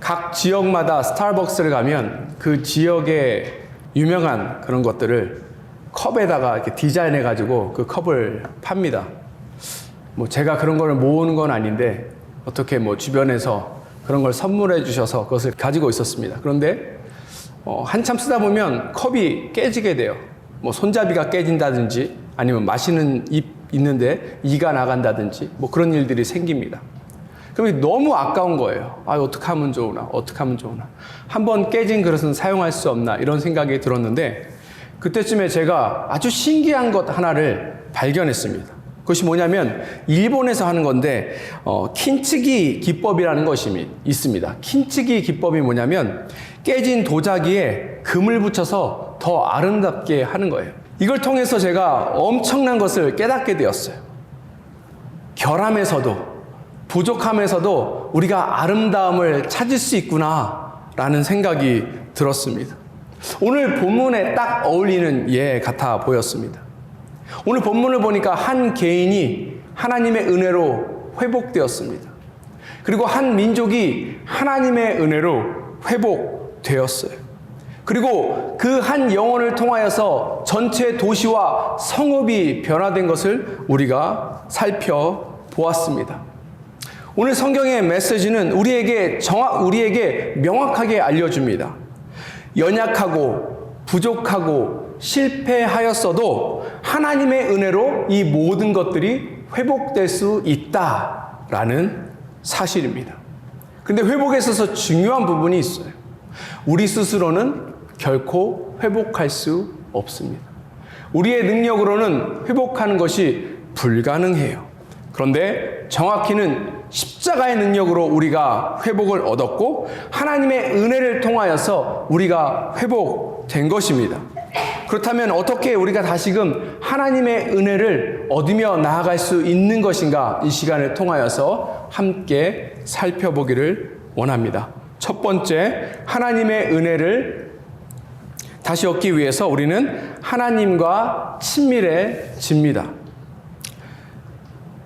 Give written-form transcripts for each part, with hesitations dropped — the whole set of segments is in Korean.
각 지역마다 스타벅스를 가면 그 지역의 유명한 그런 것들을 컵에다가 이렇게 디자인해 가지고 그 컵을 팝니다. 뭐 제가 그런 걸 모으는 건 아닌데 어떻게 뭐 주변에서 그런 걸 선물해 주셔서 그것을 가지고 있었습니다. 그런데 한참 쓰다 보면 컵이 깨지게 돼요. 뭐 손잡이가 깨진다든지 아니면 마시는 입 있는데 이가 나간다든지 뭐 그런 일들이 생깁니다. 그럼 너무 아까운 거예요. 어떻게 하면 좋으나, 어떻게 하면 좋으나. 한번 깨진 그릇은 사용할 수 없나 이런 생각이 들었는데 그때쯤에 제가 아주 신기한 것 하나를 발견했습니다. 그것이 뭐냐면 일본에서 하는 건데 킨츠기 기법이라는 것이 있습니다. 킨츠기 기법이 뭐냐면 깨진 도자기에 금을 붙여서 더 아름답게 하는 거예요. 이걸 통해서 제가 엄청난 것을 깨닫게 되었어요. 결함에서도 부족함에서도 우리가 아름다움을 찾을 수 있구나 라는 생각이 들었습니다. 오늘 본문에 딱 어울리는 예 같아 보였습니다. 오늘 본문을 보니까 한 개인이 하나님의 은혜로 회복되었습니다. 그리고 한 민족이 하나님의 은혜로 회복되었어요. 그리고 그 한 영혼을 통하여서 전체 도시와 성읍이 변화된 것을 우리가 살펴보았습니다. 오늘 성경의 메시지는 우리에게 명확하게 알려줍니다. 연약하고 부족하고 실패하였어도 하나님의 은혜로 이 모든 것들이 회복될 수 있다라는 사실입니다. 근데 회복에 있어서 중요한 부분이 있어요. 우리 스스로는 결코 회복할 수 없습니다. 우리의 능력으로는 회복하는 것이 불가능해요. 그런데 정확히는 십자가의 능력으로 우리가 회복을 얻었고 하나님의 은혜를 통하여서 우리가 회복된 것입니다. 그렇다면 어떻게 우리가 다시금 하나님의 은혜를 얻으며 나아갈 수 있는 것인가 이 시간을 통하여서 함께 살펴보기를 원합니다. 첫 번째, 하나님의 은혜를 다시 얻기 위해서 우리는 하나님과 친밀해집니다.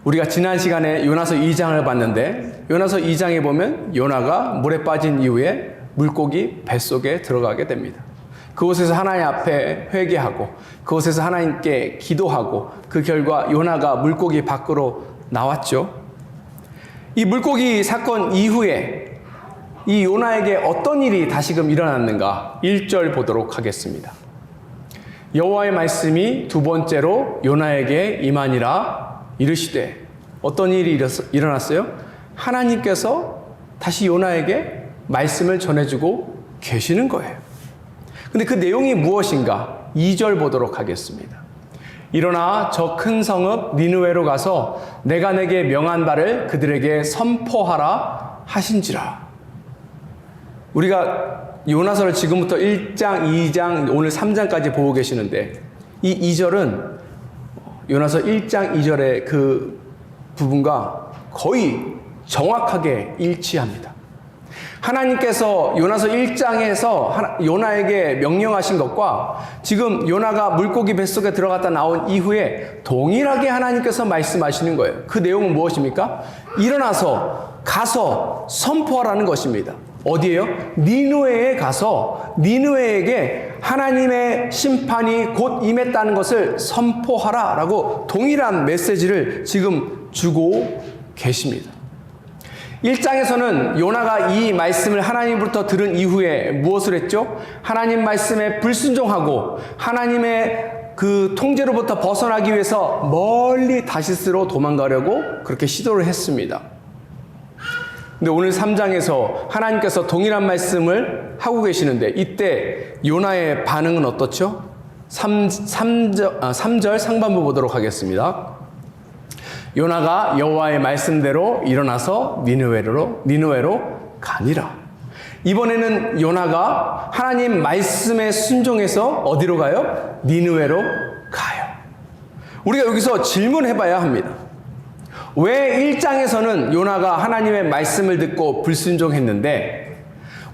우리가 지난 시간에 요나서 2장을 봤는데 요나서 2장에 보면 요나가 물에 빠진 이후에 물고기 뱃속에 들어가게 됩니다. 그곳에서 하나님 앞에 회개하고 그곳에서 하나님께 기도하고 그 결과 요나가 물고기 밖으로 나왔죠. 이 물고기 사건 이후에 이 요나에게 어떤 일이 다시금 일어났는가 1절 보도록 하겠습니다. 여호와의 말씀이 두 번째로 요나에게 임하니라 이르시되 어떤 일이 일어났어요? 하나님께서 다시 요나에게 말씀을 전해주고 계시는 거예요. 근데 그 내용이 무엇인가? 2절 보도록 하겠습니다. 일어나 저 큰 성읍 니느웨로 가서 내가 내게 명한 바를 그들에게 선포하라 하신지라. 우리가 요나서를 지금부터 1장, 2장, 오늘 3장까지 보고 계시는데 이 2절은 요나서 1장 2절의 그 부분과 거의 정확하게 일치합니다. 하나님께서 요나서 1장에서 요나에게 명령하신 것과 지금 요나가 물고기 뱃속에 들어갔다 나온 이후에 동일하게 하나님께서 말씀하시는 거예요. 그 내용은 무엇입니까? 일어나서 가서 선포하라는 것입니다. 어디에요? 니느웨에 가서 니느웨에게 하나님의 심판이 곧 임했다는 것을 선포하라 라고 동일한 메시지를 지금 주고 계십니다. 1장에서는 요나가 이 말씀을 하나님부터 들은 이후에 무엇을 했죠? 하나님 말씀에 불순종하고 하나님의 그 통제로부터 벗어나기 위해서 멀리 다시스로 도망가려고 그렇게 시도를 했습니다. 근데 오늘 3장에서 하나님께서 동일한 말씀을 하고 계시는데 이때 요나의 반응은 어떻죠? 3절 상반부 보도록 하겠습니다. 요나가 여호와의 말씀대로 일어나서 니느웨로 가니라. 이번에는 요나가 하나님 말씀에 순종해서 어디로 가요? 니느웨로 가요. 우리가 여기서 질문해봐야 합니다. 왜 1장에서는 요나가 하나님의 말씀을 듣고 불순종했는데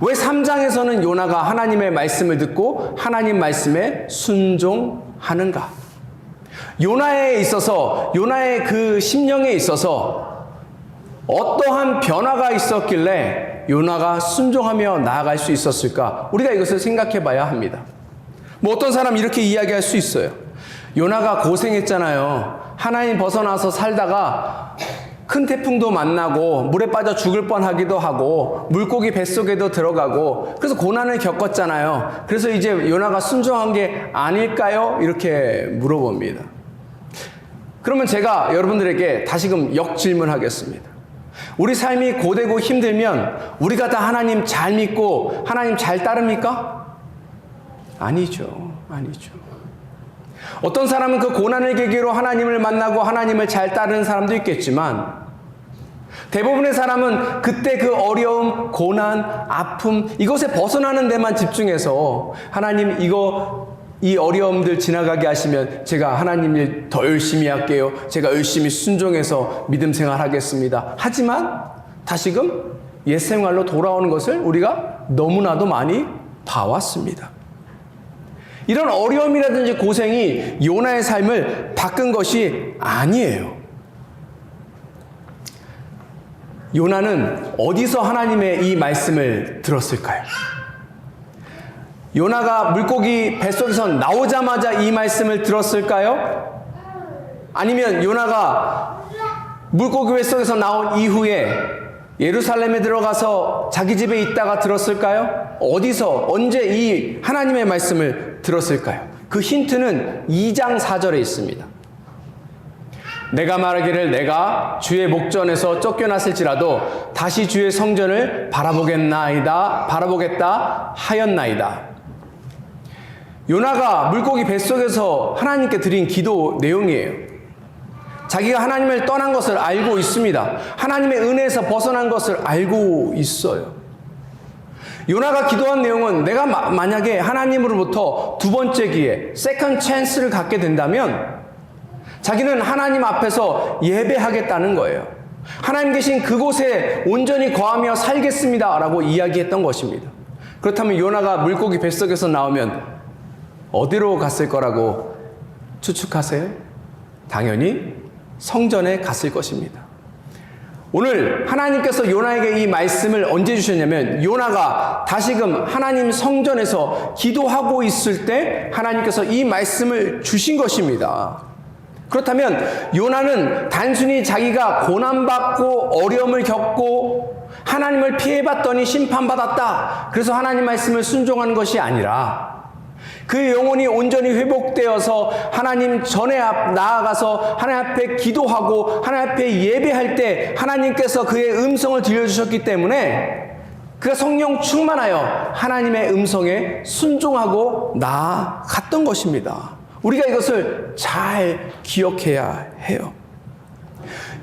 왜 3장에서는 요나가 하나님의 말씀을 듣고 하나님 말씀에 순종하는가? 요나에 있어서 요나의 그 심령에 있어서 어떠한 변화가 있었길래 요나가 순종하며 나아갈 수 있었을까? 우리가 이것을 생각해 봐야 합니다. 뭐 어떤 사람 이렇게 이야기할 수 있어요. 요나가 고생했잖아요. 하나님 벗어나서 살다가 큰 태풍도 만나고 물에 빠져 죽을 뻔하기도 하고 물고기 뱃속에도 들어가고 그래서 고난을 겪었잖아요. 그래서 이제 요나가 순종한 게 아닐까요? 이렇게 물어봅니다. 그러면 제가 여러분들에게 다시금 역질문하겠습니다. 우리 삶이 고되고 힘들면 우리가 다 하나님 잘 믿고 하나님 잘 따릅니까? 아니죠. 아니죠. 어떤 사람은 그 고난을 계기로 하나님을 만나고 하나님을 잘 따르는 사람도 있겠지만 대부분의 사람은 그때 그 어려움, 고난, 아픔 이것에 벗어나는 데만 집중해서 하나님 이 어려움들 지나가게 하시면 제가 하나님 일 더 열심히 할게요. 제가 열심히 순종해서 믿음 생활하겠습니다. 하지만 다시금 옛 생활로 돌아오는 것을 우리가 너무나도 많이 봐왔습니다. 이런 어려움이라든지 고생이 요나의 삶을 바꾼 것이 아니에요. 요나는 어디서 하나님의 이 말씀을 들었을까요? 요나가 물고기 뱃속에서 나오자마자 이 말씀을 들었을까요? 아니면 요나가 물고기 뱃속에서 나온 이후에 예루살렘에 들어가서 자기 집에 있다가 들었을까요? 어디서 언제 이 하나님의 말씀을 들었을까요? 그 힌트는 2장 4절에 있습니다. 내가 말하기를 내가 주의 목전에서 쫓겨났을지라도 다시 주의 성전을 바라보겠다 하였나이다. 요나가 물고기 뱃속에서 하나님께 드린 기도 내용이에요. 자기가 하나님을 떠난 것을 알고 있습니다. 하나님의 은혜에서 벗어난 것을 알고 있어요. 요나가 기도한 내용은 내가 만약에 하나님으로부터 두 번째 기회, 세컨드 찬스를 갖게 된다면 자기는 하나님 앞에서 예배하겠다는 거예요. 하나님 계신 그곳에 온전히 거하며 살겠습니다 라고 이야기했던 것입니다. 그렇다면 요나가 물고기 뱃속에서 나오면 어디로 갔을 거라고 추측하세요? 당연히 성전에 갔을 것입니다. 오늘 하나님께서 요나에게 이 말씀을 언제 주셨냐면 요나가 다시금 하나님 성전에서 기도하고 있을 때 하나님께서 이 말씀을 주신 것입니다. 그렇다면 요나는 단순히 자기가 고난받고 어려움을 겪고 하나님을 피해봤더니 심판받았다. 그래서 하나님 말씀을 순종하는 것이 아니라 그 영혼이 온전히 회복되어서 하나님 전에 나아가서 하나님 앞에 기도하고 하나님 앞에 예배할 때 하나님께서 그의 음성을 들려주셨기 때문에 그가 성령 충만하여 하나님의 음성에 순종하고 나아갔던 것입니다. 우리가 이것을 잘 기억해야 해요.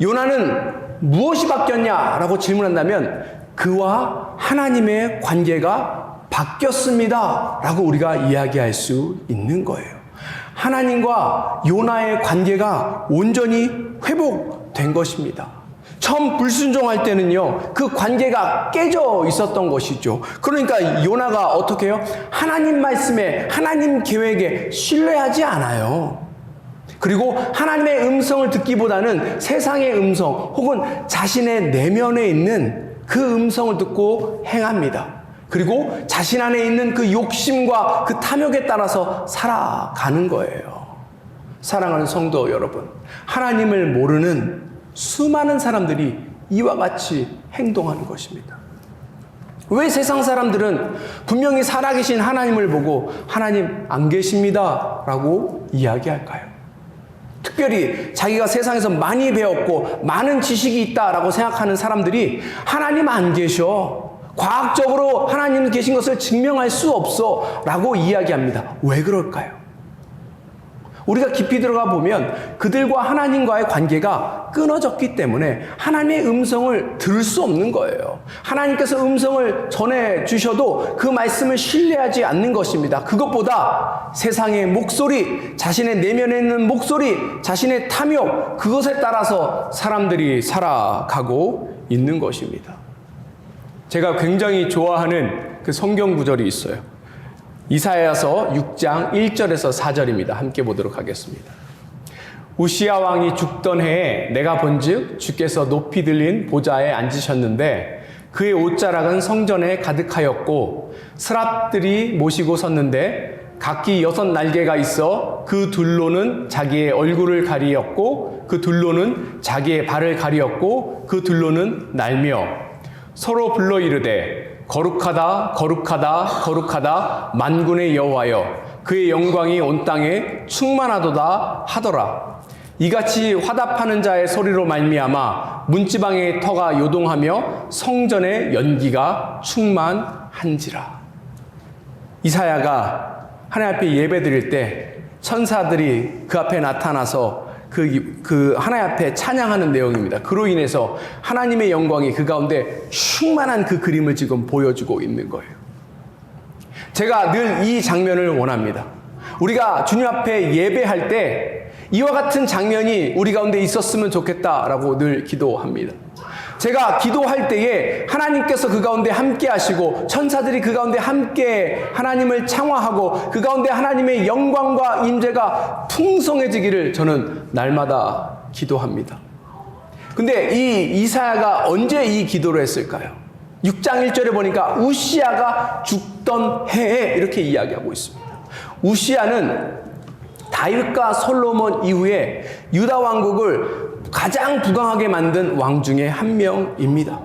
요나는 무엇이 바뀌었냐라고 질문한다면 그와 하나님의 관계가 바뀌었습니다 라고 우리가 이야기할 수 있는 거예요. 하나님과 요나의 관계가 온전히 회복된 것입니다. 처음 불순종할 때는요, 그 관계가 깨져 있었던 것이죠. 그러니까 요나가 어떻게 해요? 하나님 말씀에, 하나님 계획에 신뢰하지 않아요. 그리고 하나님의 음성을 듣기보다는 세상의 음성 혹은 자신의 내면에 있는 그 음성을 듣고 행합니다. 그리고 자신 안에 있는 그 욕심과 그 탐욕에 따라서 살아가는 거예요. 사랑하는 성도 여러분, 하나님을 모르는 수많은 사람들이 이와 같이 행동하는 것입니다. 왜 세상 사람들은 분명히 살아계신 하나님을 보고 하나님 안 계십니다 라고 이야기할까요? 특별히 자기가 세상에서 많이 배웠고 많은 지식이 있다라고 생각하는 사람들이 하나님 안 계셔, 과학적으로 하나님 계신 것을 증명할 수 없어 라고 이야기합니다. 왜 그럴까요? 우리가 깊이 들어가 보면 그들과 하나님과의 관계가 끊어졌기 때문에 하나님의 음성을 들을 수 없는 거예요. 하나님께서 음성을 전해주셔도 그 말씀을 신뢰하지 않는 것입니다. 그것보다 세상의 목소리, 자신의 내면에 있는 목소리, 자신의 탐욕, 그것에 따라서 사람들이 살아가고 있는 것입니다. 제가 굉장히 좋아하는 그 성경 구절이 있어요. 이사야서 6장 1절에서 4절입니다. 함께 보도록 하겠습니다. 우시야 왕이 죽던 해에 내가 본즉 주께서 높이 들린 보좌에 앉으셨는데 그의 옷자락은 성전에 가득하였고 스랍들이 모시고 섰는데 각기 6날개가 있어 그 둘로는 자기의 얼굴을 가리었고 그 둘로는 자기의 발을 가리었고 그 둘로는 날며 서로 불러 이르되 거룩하다 거룩하다 거룩하다 만군의 여호와여 그의 영광이 온 땅에 충만하도다 하더라. 이같이 화답하는 자의 소리로 말미암아 문지방의 터가 요동하며 성전의 연기가 충만한지라. 이사야가 하나님 앞에 예배 드릴 때 천사들이 그 앞에 나타나서 그 하나님 앞에 찬양하는 내용입니다. 그로 인해서 하나님의 영광이 그 가운데 충만한 그 그림을 지금 보여주고 있는 거예요. 제가 늘 이 장면을 원합니다. 우리가 주님 앞에 예배할 때 이와 같은 장면이 우리 가운데 있었으면 좋겠다라고 늘 기도합니다. 제가 기도할 때에 하나님께서 그 가운데 함께 하시고 천사들이 그 가운데 함께 하나님을 창화하고 그 가운데 하나님의 영광과 임재가 풍성해지기를 저는 날마다 기도합니다. 근데 이 이사야가 언제 이 기도를 했을까요? 6장 1절에 보니까 우시야가 죽던 해에 이렇게 이야기하고 있습니다. 우시야는 다윗과 솔로몬 이후에 유다 왕국을 가장 부강하게 만든 왕 중에 한 명입니다.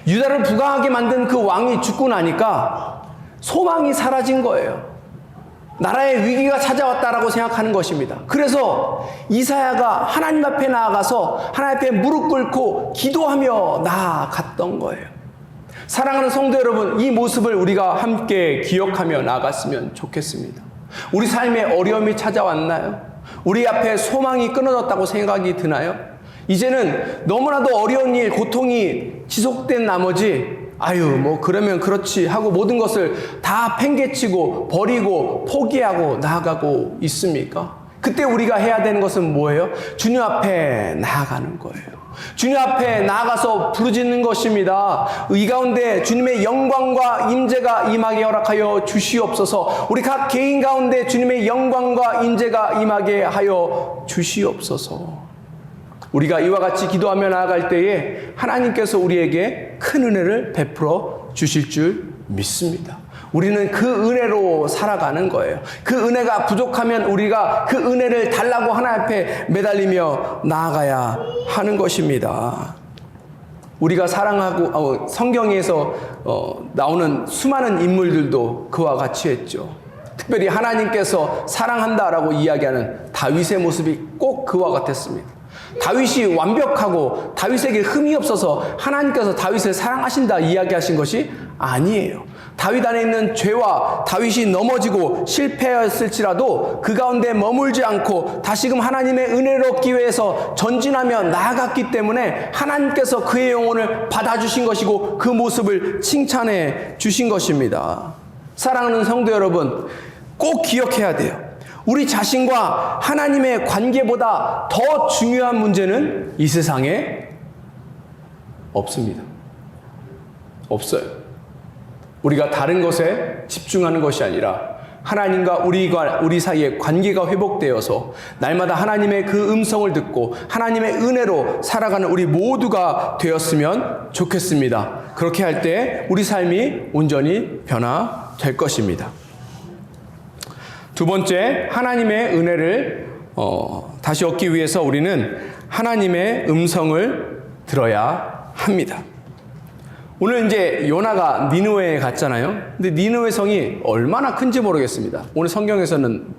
유다를 부강하게 만든 그 왕이 죽고 나니까 소망이 사라진 거예요. 나라의 위기가 찾아왔다라고 생각하는 것입니다. 그래서 이사야가 하나님 앞에 나아가서 하나님 앞에 무릎 꿇고 기도하며 나아갔던 거예요. 사랑하는 성도 여러분, 이 모습을 우리가 함께 기억하며 나아갔으면 좋겠습니다. 우리 삶에 어려움이 찾아왔나요? 우리 앞에 소망이 끊어졌다고 생각이 드나요? 이제는 너무나도 어려운 일, 고통이 지속된 나머지 그러면 그렇지 하고 모든 것을 다 팽개치고 버리고 포기하고 나아가고 있습니까? 그때 우리가 해야 되는 것은 뭐예요? 주님 앞에 나아가는 거예요. 주님 앞에 나아가서 부르짖는 것입니다. 이 가운데 주님의 영광과 임재가 임하게 허락하여 주시옵소서. 우리 각 개인 가운데 주님의 영광과 임재가 임하게 하여 주시옵소서. 우리가 이와 같이 기도하며 나아갈 때에 하나님께서 우리에게 큰 은혜를 베풀어 주실 줄 믿습니다. 우리는 그 은혜로 살아가는 거예요. 그 은혜가 부족하면 우리가 그 은혜를 달라고 하나님 앞에 매달리며 나아가야 하는 것입니다. 우리가 사랑하고 성경에서 나오는 수많은 인물들도 그와 같이 했죠. 특별히 하나님께서 사랑한다라고 이야기하는 다윗의 모습이 꼭 그와 같았습니다. 다윗이 완벽하고 다윗에게 흠이 없어서 하나님께서 다윗을 사랑하신다 이야기하신 것이 아니에요. 다윗 안에 있는 죄와 다윗이 넘어지고 실패했을지라도 그 가운데 머물지 않고 다시금 하나님의 은혜를 얻기 위해서 전진하며 나아갔기 때문에 하나님께서 그의 영혼을 받아주신 것이고 그 모습을 칭찬해 주신 것입니다. 사랑하는 성도 여러분, 꼭 기억해야 돼요. 우리 자신과 하나님의 관계보다 더 중요한 문제는 이 세상에 없습니다. 없어요. 우리가 다른 것에 집중하는 것이 아니라 하나님과 우리 사이의 관계가 회복되어서 날마다 하나님의 그 음성을 듣고 하나님의 은혜로 살아가는 우리 모두가 되었으면 좋겠습니다. 그렇게 할 때 우리 삶이 온전히 변화될 것입니다. 두 번째, 하나님의 은혜를 다시 얻기 위해서 우리는 하나님의 음성을 들어야 합니다. 오늘 이제 요나가 니느웨에 갔잖아요. 근데 니느웨 성이 얼마나 큰지 모르겠습니다. 오늘 성경에서는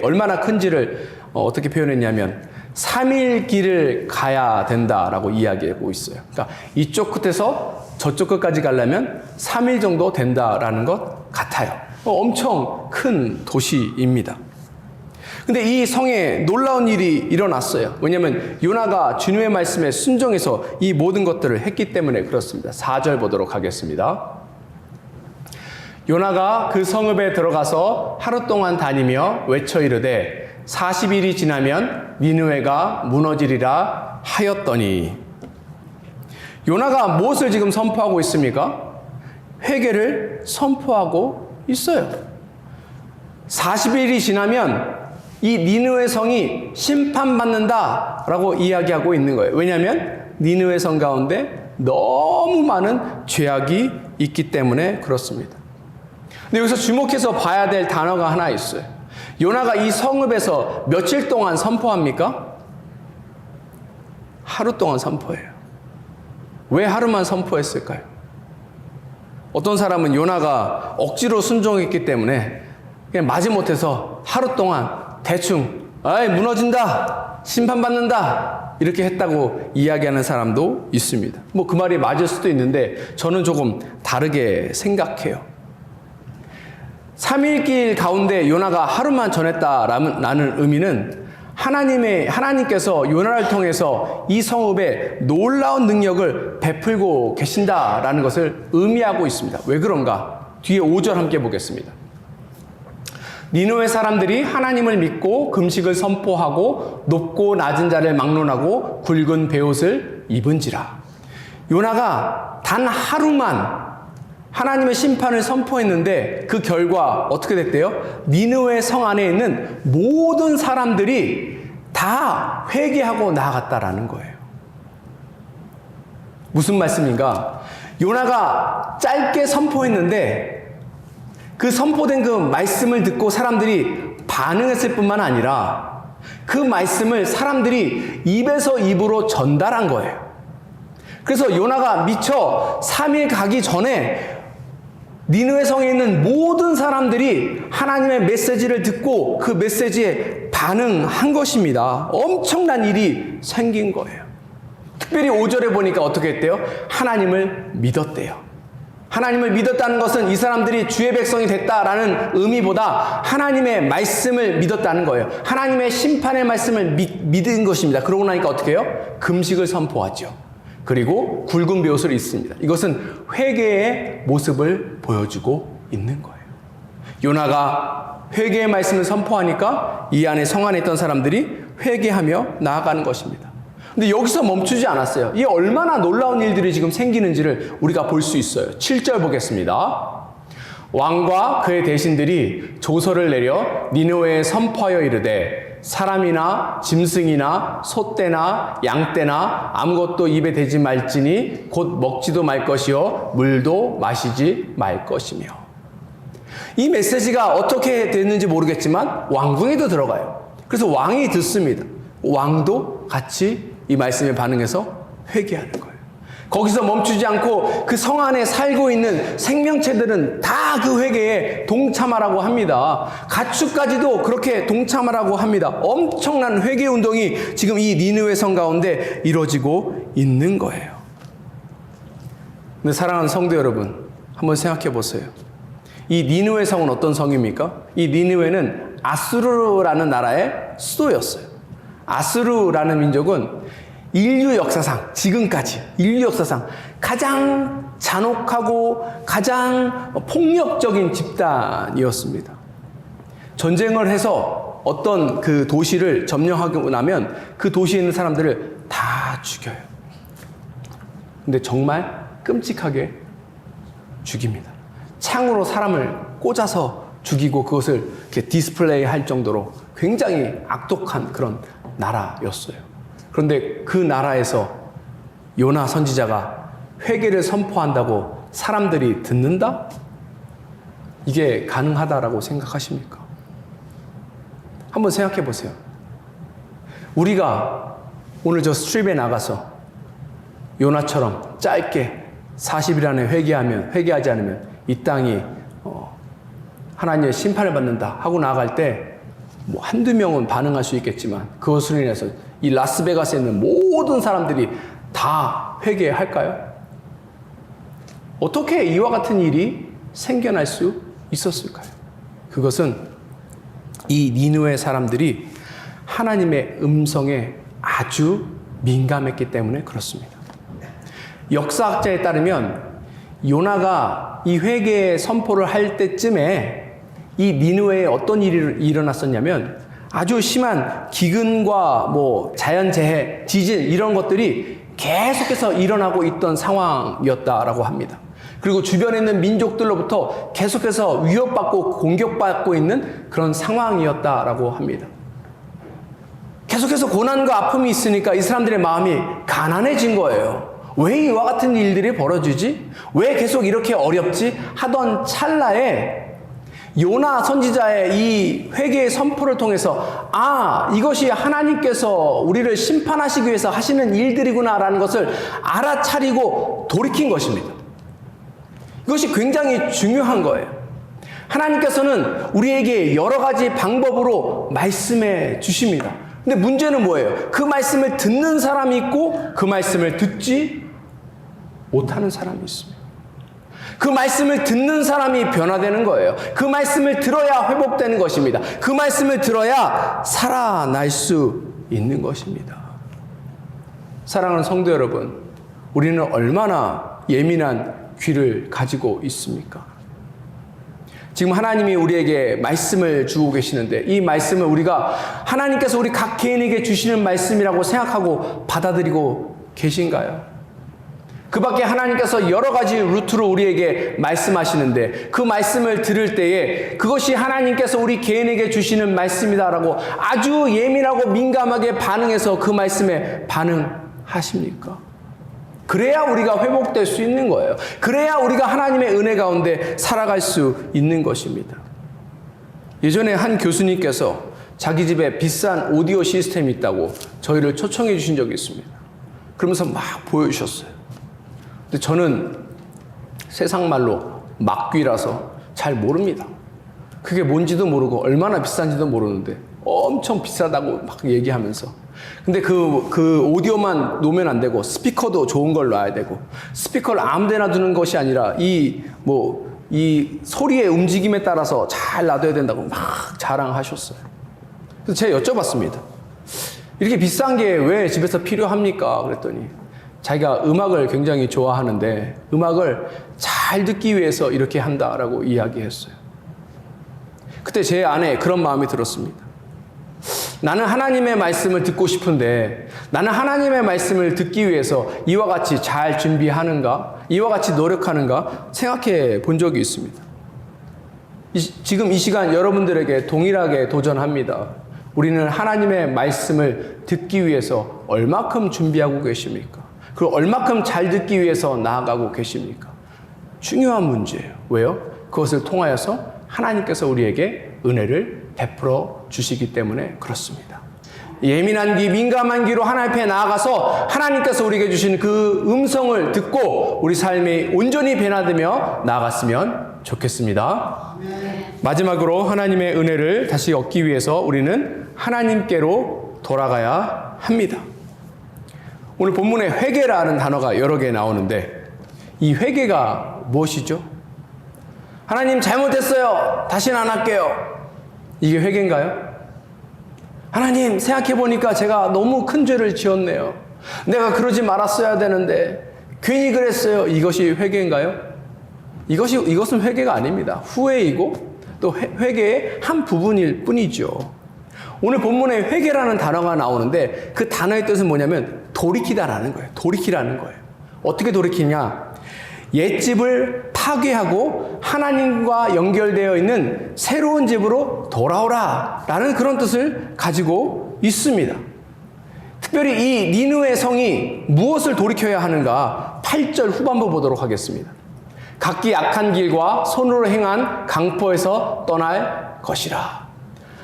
얼마나 큰지를 어떻게 표현했냐면 3일 길을 가야 된다라고 이야기하고 있어요. 그러니까 이쪽 끝에서 저쪽 끝까지 가려면 3일 정도 된다라는 것 같아요. 엄청 큰 도시입니다. 근데 이 성에 놀라운 일이 일어났어요. 왜냐하면 요나가 주님의 말씀에 순종해서 이 모든 것들을 했기 때문에 그렇습니다. 4절 보도록 하겠습니다. 요나가 그 성읍에 들어가서 하루 동안 다니며 외쳐 이르되 40일이 지나면 니느웨가 무너지리라 하였더니. 요나가 무엇을 지금 선포하고 있습니까? 회개를 선포하고 있어요. 40일이 지나면 이 니느웨 성이 심판받는다라고 이야기하고 있는 거예요. 왜냐하면 니느웨 성 가운데 너무 많은 죄악이 있기 때문에 그렇습니다. 근데 여기서 주목해서 봐야 될 단어가 하나 있어요. 요나가 이 성읍에서 며칠 동안 선포합니까? 하루 동안 선포해요. 왜 하루만 선포했을까요? 어떤 사람은 요나가 억지로 순종했기 때문에 그냥 마지못해서 하루 동안 대충 무너진다, 심판받는다 이렇게 했다고 이야기하는 사람도 있습니다. 뭐 그 말이 맞을 수도 있는데 저는 조금 다르게 생각해요. 3일길 가운데 요나가 하루만 전했다라는 의미는 하나님께서 요나를 통해서 이 성읍에 놀라운 능력을 베풀고 계신다라는 것을 의미하고 있습니다. 왜 그런가? 뒤에 5절 함께 보겠습니다. 니느웨 사람들이 하나님을 믿고 금식을 선포하고 높고 낮은 자를 막론하고 굵은 베옷을 입은지라. 요나가 단 하루만 하나님의 심판을 선포했는데 그 결과 어떻게 됐대요? 니느웨 성 안에 있는 모든 사람들이 다 회개하고 나아갔다라는 거예요. 무슨 말씀인가? 요나가 짧게 선포했는데 그 선포된 그 말씀을 듣고 사람들이 반응했을 뿐만 아니라 그 말씀을 사람들이 입에서 입으로 전달한 거예요. 그래서 요나가 미처 3일 가기 전에 니느웨 성에 있는 모든 사람들이 하나님의 메시지를 듣고 그 메시지에 반응한 것입니다. 엄청난 일이 생긴 거예요. 특별히 5절에 보니까 어떻게 했대요? 하나님을 믿었대요. 하나님을 믿었다는 것은 이 사람들이 주의 백성이 됐다라는 의미보다 하나님의 말씀을 믿었다는 거예요. 하나님의 심판의 말씀을 믿은 것입니다. 그러고 나니까 어떻게 해요? 금식을 선포하죠. 그리고 굵은 베옷을 입습니다. 이것은 회개의 모습을 보여주고 있는 거예요. 요나가 회개의 말씀을 선포하니까 이 안에 성 안에 있던 사람들이 회개하며 나아가는 것입니다. 근데 여기서 멈추지 않았어요. 이게 얼마나 놀라운 일들이 지금 생기는지를 우리가 볼 수 있어요. 7절 보겠습니다. 왕과 그의 대신들이 조서를 내려 니느웨에 선포하여 이르되 사람이나 짐승이나 소떼나 양떼나 아무것도 입에 대지 말지니 곧 먹지도 말 것이요 물도 마시지 말 것이며. 이 메시지가 어떻게 됐는지 모르겠지만 왕궁에도 들어가요. 그래서 왕이 듣습니다. 왕도 같이 이 말씀에 반응해서 회개하는 거예요. 거기서 멈추지 않고 그 성 안에 살고 있는 생명체들은 다 그 회개에 동참하라고 합니다. 가축까지도 그렇게 동참하라고 합니다. 엄청난 회개 운동이 지금 이 니느웨 성 가운데 이루어지고 있는 거예요. 근데 사랑하는 성도 여러분, 한번 생각해 보세요. 이 니느웨 성은 어떤 성입니까? 이 니느웨는 아수르라는 나라의 수도였어요. 아수르라는 민족은 인류 역사상, 지금까지 인류 역사상 가장 잔혹하고 가장 폭력적인 집단이었습니다. 전쟁을 해서 어떤 그 도시를 점령하고 나면 그 도시에 있는 사람들을 다 죽여요. 근데 정말 끔찍하게 죽입니다. 창으로 사람을 꽂아서 죽이고 그것을 이렇게 디스플레이 할 정도로 굉장히 악독한 그런 나라였어요. 그런데 그 나라에서 요나 선지자가 회개를 선포한다고 사람들이 듣는다? 이게 가능하다라고 생각하십니까? 한번 생각해 보세요. 우리가 오늘 저 스트립에 나가서 요나처럼 짧게 40일 안에 회개하지 않으면 이 땅이 하나님의 심판을 받는다 하고 나아갈 때 뭐 한두 명은 반응할 수 있겠지만 그것으로 인해서 이 라스베가스에 있는 모든 사람들이 다 회개할까요? 어떻게 이와 같은 일이 생겨날 수 있었을까요? 그것은 이 니느웨 사람들이 하나님의 음성에 아주 민감했기 때문에 그렇습니다. 역사학자에 따르면 요나가 이 회개의 선포를 할 때쯤에 이 니느웨에 어떤 일이 일어났었냐면 아주 심한 기근과 뭐 자연재해, 지진 이런 것들이 계속해서 일어나고 있던 상황이었다라고 합니다. 그리고 주변에 있는 민족들로부터 계속해서 위협받고 공격받고 있는 그런 상황이었다라고 합니다. 계속해서 고난과 아픔이 있으니까 이 사람들의 마음이 가난해진 거예요. 왜 이와 같은 일들이 벌어지지? 왜 계속 이렇게 어렵지? 하던 찰나에 요나 선지자의 이 회개의 선포를 통해서 이것이 하나님께서 우리를 심판하시기 위해서 하시는 일들이구나라는 것을 알아차리고 돌이킨 것입니다. 이것이 굉장히 중요한 거예요. 하나님께서는 우리에게 여러 가지 방법으로 말씀해 주십니다. 근데 문제는 뭐예요? 그 말씀을 듣는 사람이 있고 그 말씀을 듣지 못하는 사람이 있습니다. 그 말씀을 듣는 사람이 변화되는 거예요. 그 말씀을 들어야 회복되는 것입니다. 그 말씀을 들어야 살아날 수 있는 것입니다. 사랑하는 성도 여러분, 우리는 얼마나 예민한 귀를 가지고 있습니까? 지금 하나님이 우리에게 말씀을 주고 계시는데 이 말씀을 우리가 하나님께서 우리 각 개인에게 주시는 말씀이라고 생각하고 받아들이고 계신가요? 그 밖에 하나님께서 여러 가지 루트로 우리에게 말씀하시는데 그 말씀을 들을 때에 그것이 하나님께서 우리 개인에게 주시는 말씀이다라고 아주 예민하고 민감하게 반응해서 그 말씀에 반응하십니까? 그래야 우리가 회복될 수 있는 거예요. 그래야 우리가 하나님의 은혜 가운데 살아갈 수 있는 것입니다. 예전에 한 교수님께서 자기 집에 비싼 오디오 시스템이 있다고 저희를 초청해 주신 적이 있습니다. 그러면서 막 보여주셨어요. 근데 저는 세상 말로 막귀라서 잘 모릅니다. 그게 뭔지도 모르고 얼마나 비싼지도 모르는데 엄청 비싸다고 막 얘기하면서 근데 그 오디오만 놓으면 안 되고 스피커도 좋은 걸 놔야 되고 스피커를 아무 데나 두는 것이 아니라 이 소리의 움직임에 따라서 잘 놔둬야 된다고 막 자랑하셨어요. 그래서 제가 여쭤봤습니다. 이렇게 비싼 게 왜 집에서 필요합니까? 그랬더니 자기가 음악을 굉장히 좋아하는데 음악을 잘 듣기 위해서 이렇게 한다라고 이야기했어요. 그때 제 안에 그런 마음이 들었습니다. 나는 하나님의 말씀을 듣고 싶은데 나는 하나님의 말씀을 듣기 위해서 이와 같이 잘 준비하는가? 이와 같이 노력하는가? 생각해 본 적이 있습니다. 지금 이 시간 여러분들에게 동일하게 도전합니다. 우리는 하나님의 말씀을 듣기 위해서 얼마큼 준비하고 계십니까? 그리고 얼마큼 잘 듣기 위해서 나아가고 계십니까? 중요한 문제예요. 왜요? 그것을 통하여서 하나님께서 우리에게 은혜를 베풀어 주시기 때문에 그렇습니다. 예민한 귀, 민감한 귀로 하나님 앞에 나아가서 하나님께서 우리에게 주신 그 음성을 듣고 우리 삶이 온전히 변화되며 나아갔으면 좋겠습니다. 마지막으로 하나님의 은혜를 다시 얻기 위해서 우리는 하나님께로 돌아가야 합니다. 오늘 본문에 회개라는 단어가 여러 개 나오는데 이 회개가 무엇이죠? 하나님 잘못했어요. 다시는 안 할게요. 이게 회개인가요? 하나님 생각해보니까 제가 너무 큰 죄를 지었네요. 내가 그러지 말았어야 되는데 괜히 그랬어요. 이것이 회개인가요? 이것은 회개가 아닙니다. 후회이고 또 회개의 한 부분일 뿐이죠. 오늘 본문에 회개라는 단어가 나오는데 그 단어의 뜻은 뭐냐면 돌이키다라는 거예요. 돌이키라는 거예요. 어떻게 돌이키냐? 옛집을 파괴하고 하나님과 연결되어 있는 새로운 집으로 돌아오라 라는 그런 뜻을 가지고 있습니다. 특별히 이 니느웨 성이 무엇을 돌이켜야 하는가 8절 후반부 보도록 하겠습니다. 각기 악한 길과 손으로 행한 강포에서 떠날 것이라.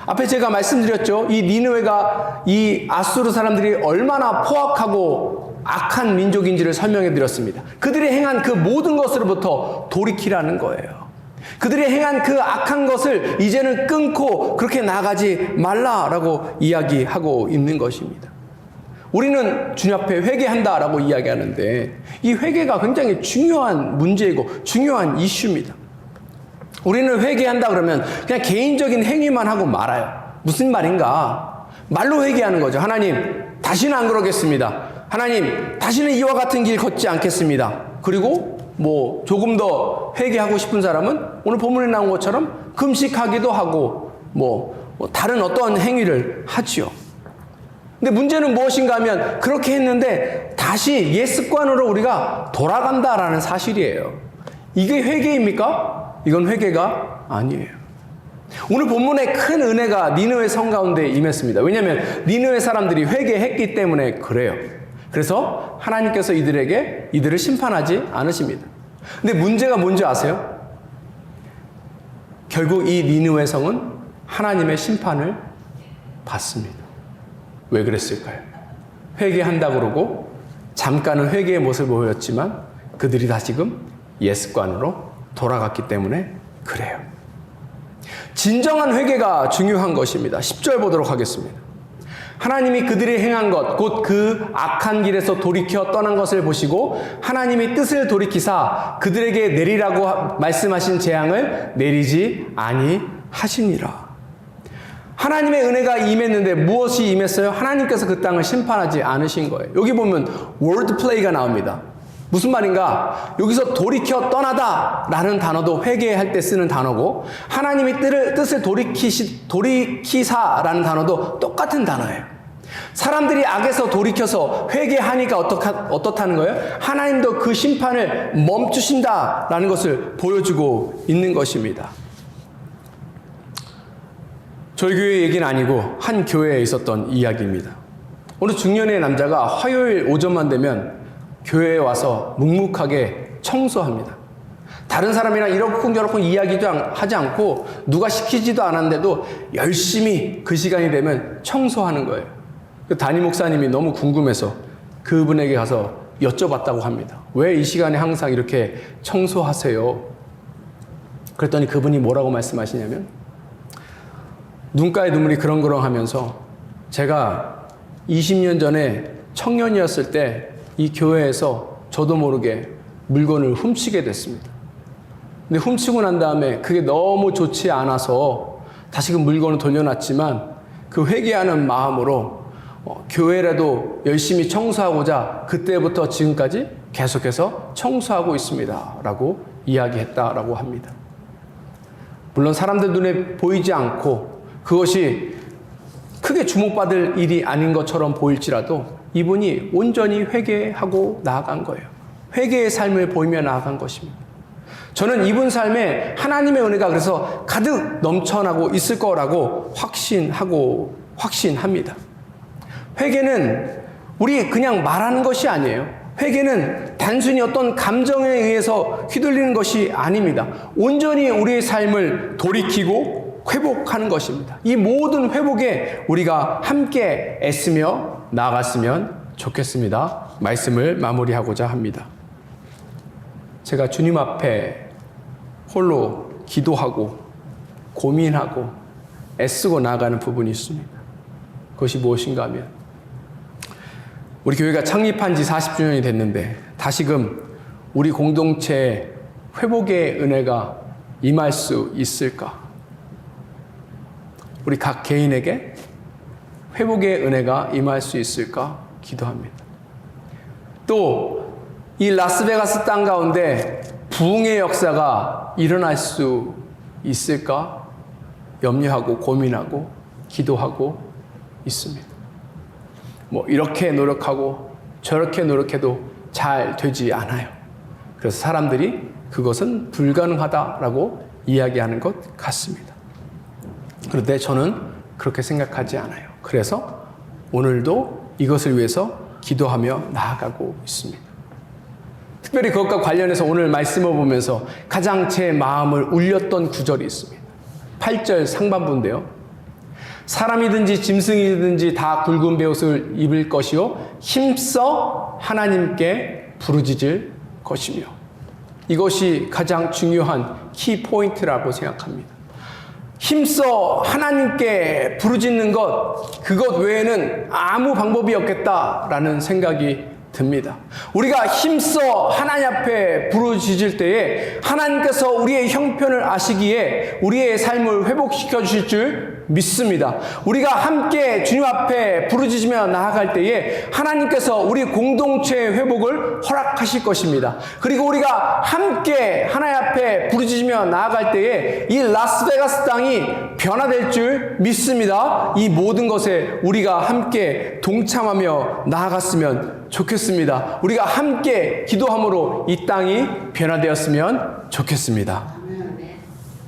앞에 제가 말씀드렸죠. 이 니느웨가 이 아수르 사람들이 얼마나 포악하고 악한 민족인지를 설명해 드렸습니다. 그들이 행한 그 모든 것으로부터 돌이키라는 거예요. 그들이 행한 그 악한 것을 이제는 끊고 그렇게 나가지 말라라고 이야기하고 있는 것입니다. 우리는 주님 앞에 회개한다라고 이야기하는데 이 회개가 굉장히 중요한 문제이고 중요한 이슈입니다. 우리는 회개한다 그러면 그냥 개인적인 행위만 하고 말아요. 무슨 말인가? 말로 회개하는 거죠. 하나님, 다시는 안 그러겠습니다. 하나님, 다시는 이와 같은 길 걷지 않겠습니다. 그리고 조금 더 회개하고 싶은 사람은 오늘 본문에 나온 것처럼 금식하기도 하고 다른 어떤 행위를 하지요. 근데 문제는 무엇인가 하면 그렇게 했는데 다시 옛 습관으로 우리가 돌아간다라는 사실이에요. 이게 회개입니까? 이건 회개가 아니에요. 오늘 본문에 큰 은혜가 니느웨 성 가운데 임했습니다. 왜냐하면 니느웨 사람들이 회개했기 때문에 그래요. 그래서 하나님께서 이들을 심판하지 않으십니다. 근데 문제가 뭔지 아세요? 결국 이 니느웨 성은 하나님의 심판을 받습니다. 왜 그랬을까요? 회개한다 그러고 잠깐은 회개의 모습을 보였지만 그들이 다시금 옛습관으로 돌아갔기 때문에 그래요. 진정한 회개가 중요한 것입니다. 10절 보도록 하겠습니다. 하나님이 그들이 행한 것, 곧 그 악한 길에서 돌이켜 떠난 것을 보시고 하나님이 뜻을 돌이키사 그들에게 내리라고 말씀하신 재앙을 내리지 아니하시니라. 하나님의 은혜가 임했는데 무엇이 임했어요? 하나님께서 그 땅을 심판하지 않으신 거예요. 여기 보면 word play가 나옵니다. 무슨 말인가? 여기서 돌이켜 떠나다 라는 단어도 회개할 때 쓰는 단어고 하나님이 뜻을 돌이키사라는 단어도 똑같은 단어예요. 사람들이 악에서 돌이켜서 회개하니까 어떻다는 거예요? 하나님도 그 심판을 멈추신다라는 것을 보여주고 있는 것입니다. 저희 교회 얘기는 아니고 한 교회에 있었던 이야기입니다. 어느 중년의 남자가 화요일 오전만 되면 교회에 와서 묵묵하게 청소합니다. 다른 사람이랑 이러쿵저러쿵 이야기도 하지 않고 누가 시키지도 않았는데도 열심히 그 시간이 되면 청소하는 거예요. 그 담임 목사님이 너무 궁금해서 그분에게 가서 여쭤봤다고 합니다. 왜 이 시간에 항상 이렇게 청소하세요? 그랬더니 그분이 뭐라고 말씀하시냐면 눈가에 눈물이 그렁그렁 하면서 제가 20년 전에 청년이었을 때 이 교회에서 저도 모르게 물건을 훔치게 됐습니다. 근데 훔치고 난 다음에 그게 너무 좋지 않아서 다시 그 물건을 돌려놨지만 그 회개하는 마음으로 교회라도 열심히 청소하고자 그때부터 지금까지 계속해서 청소하고 있습니다. 라고 이야기했다라고 합니다. 물론 사람들 눈에 보이지 않고 그것이 크게 주목받을 일이 아닌 것처럼 보일지라도 이분이 온전히 회개하고 나아간 거예요. 회개의 삶을 보이며 나아간 것입니다. 저는 이분 삶에 하나님의 은혜가 그래서 가득 넘쳐나고 있을 거라고 확신합니다. 회개는 우리 그냥 말하는 것이 아니에요. 회개는 단순히 어떤 감정에 의해서 휘둘리는 것이 아닙니다. 온전히 우리의 삶을 돌이키고 회복하는 것입니다. 이 모든 회복에 우리가 함께 애쓰며 나아갔으면 좋겠습니다. 말씀을 마무리하고자 합니다. 제가 주님 앞에 홀로 기도하고 고민하고 애쓰고 나아가는 부분이 있습니다. 그것이 무엇인가 하면 우리 교회가 창립한 지 40주년이 됐는데 다시금 우리 공동체에 회복의 은혜가 임할 수 있을까? 우리 각 개인에게 회복의 은혜가 임할 수 있을까 기도합니다. 또 이 라스베가스 땅 가운데 부흥의 역사가 일어날 수 있을까 염려하고 고민하고 기도하고 있습니다. 이렇게 노력하고 저렇게 노력해도 잘 되지 않아요. 그래서 사람들이 그것은 불가능하다라고 이야기하는 것 같습니다. 그런데 저는 그렇게 생각하지 않아요. 그래서 오늘도 이것을 위해서 기도하며 나아가고 있습니다. 특별히 그것과 관련해서 오늘 말씀을 보면서 가장 제 마음을 울렸던 구절이 있습니다. 8절 상반부인데요. 사람이든지 짐승이든지 다 굵은 베옷을 입을 것이요 힘써 하나님께 부르짖을 것이며 이것이 가장 중요한 키포인트라고 생각합니다. 힘써 하나님께 부르짖는 그것 외에는 아무 방법이 없겠다라는 생각이 듭니다. 우리가 힘써 하나님 앞에 부르짖을 때에 하나님께서 우리의 형편을 아시기에 우리의 삶을 회복시켜 주실 줄 믿습니다. 우리가 함께 주님 앞에 부르짖으며 나아갈 때에 하나님께서 우리 공동체의 회복을 허락하실 것입니다. 그리고 우리가 함께 하나님 앞에 부르짖으며 나아갈 때에 이 라스베가스 땅이 변화될 줄 믿습니다. 이 모든 것에 우리가 함께 동참하며 나아갔으면 좋겠습니다. 우리가 함께 기도함으로 이 땅이 변화되었으면 좋겠습니다.